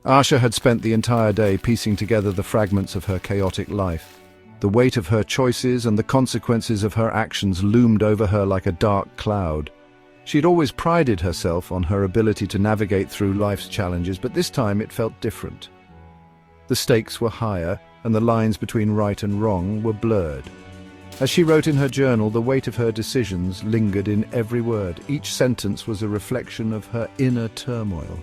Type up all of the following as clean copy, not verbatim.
Aasha had spent the entire day piecing together the fragments of her chaotic life. The weight of her choices and the consequences of her actions loomed over her like a dark cloud. She'd always prided herself on her ability to navigate through life's challenges, but this time it felt different. The stakes were higher, and the lines between right and wrong were blurred. As she wrote in her journal, the weight of her decisions lingered in every word. Each sentence was a reflection of her inner turmoil,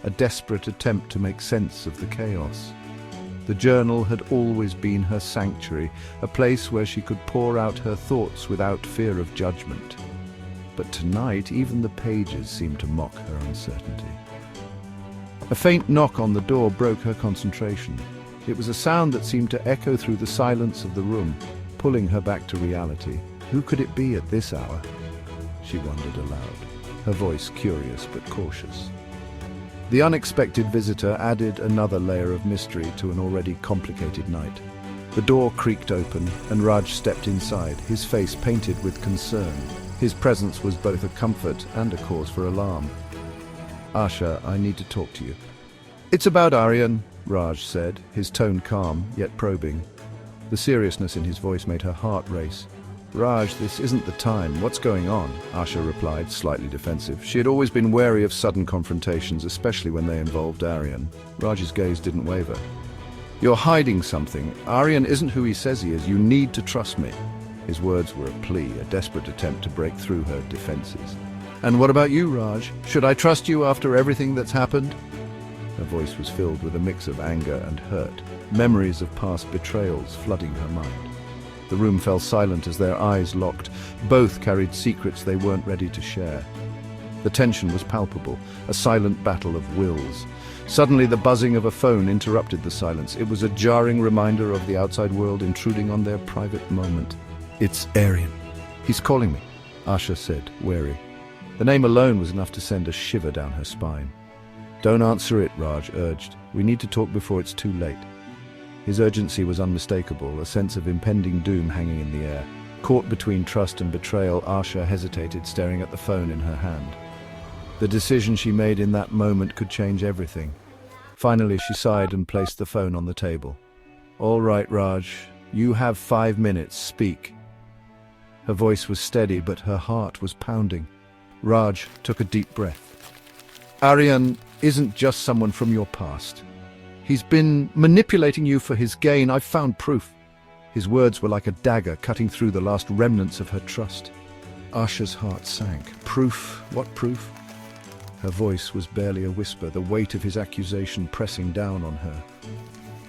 a desperate attempt to make sense of the chaos. The journal had always been her sanctuary, a place where she could pour out her thoughts without fear of judgment. But tonight, even the pages seemed to mock her uncertainty. A faint knock on the door broke her concentration. It was a sound that seemed to echo through the silence of the room, pulling her back to reality. Who could it be at this hour? She wondered aloud, her voice curious but cautious. The unexpected visitor added another layer of mystery to an already complicated night. The door creaked open, and Raj stepped inside, his face painted with concern. His presence was both a comfort and a cause for alarm. "Aasha, I need to talk to you." "It's about Aryan," Raj said, his tone calm, yet probing. The seriousness in his voice made her heart race. "Raj, this isn't the time. What's going on?" Aasha replied, slightly defensive. She had always been wary of sudden confrontations, especially when they involved Aryan. Raj's gaze didn't waver. "You're hiding something. Aryan isn't who he says he is. You need to trust me." His words were a plea, a desperate attempt to break through her defenses. "And what about you, Raj? Should I trust you after everything that's happened?" Her voice was filled with a mix of anger and hurt, memories of past betrayals flooding her mind. The room fell silent as their eyes locked. Both carried secrets they weren't ready to share. The tension was palpable, a silent battle of wills. Suddenly, the buzzing of a phone interrupted the silence. It was a jarring reminder of the outside world intruding on their private moment. "It's Aryan. He's calling me," Aasha said, wary. The name alone was enough to send a shiver down her spine. "Don't answer it," Raj urged. "We need to talk before it's too late." His urgency was unmistakable, a sense of impending doom hanging in the air. Caught between trust and betrayal, Aasha hesitated, staring at the phone in her hand. The decision she made in that moment could change everything. Finally, she sighed and placed the phone on the table. "All right, Raj. You have 5 minutes. Speak." Her voice was steady, but her heart was pounding. Raj took a deep breath. "Aryan isn't just someone from your past. He's been manipulating you for his gain. I've found proof." His words were like a dagger cutting through the last remnants of her trust. Aasha's heart sank. "Proof? What proof?" Her voice was barely a whisper, the weight of his accusation pressing down on her.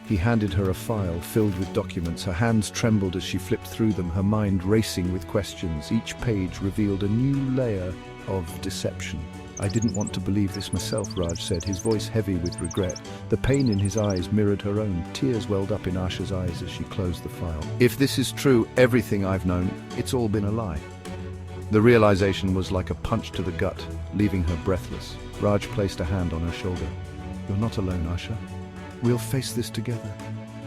He handed her a file filled with documents. Her hands trembled as she flipped through them, her mind racing with questions. Each page revealed a new layer of deception. "I didn't want to believe this myself," Raj said, his voice heavy with regret. The pain in his eyes mirrored her own. Tears welled up in Aasha's eyes as she closed the file. "If this is true, everything I've known, it's all been a lie." The realization was like a punch to the gut, leaving her breathless. Raj placed a hand on her shoulder. "You're not alone, Aasha. We'll face this together."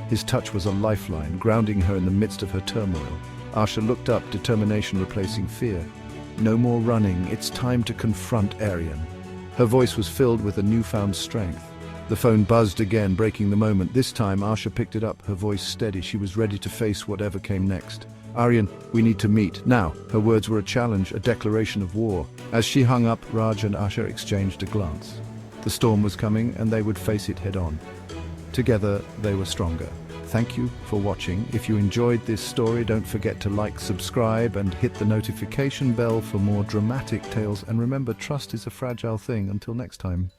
His touch was a lifeline, grounding her in the midst of her turmoil. Aasha looked up, determination replacing fear. "No more running. It's time to confront Aryan." Her voice was filled with a newfound strength. The phone buzzed again, breaking the moment. This time, Aasha picked it up, her voice steady. She was ready to face whatever came next. "Aryan, we need to meet. Now." Her words were a challenge, a declaration of war. As she hung up, Raj and Aasha exchanged a glance. The storm was coming, and they would face it head-on. Together, they were stronger. Thank you for watching. If you enjoyed this story, don't forget to like, subscribe, and hit the notification bell for more dramatic tales. And remember, trust is a fragile thing. Until next time.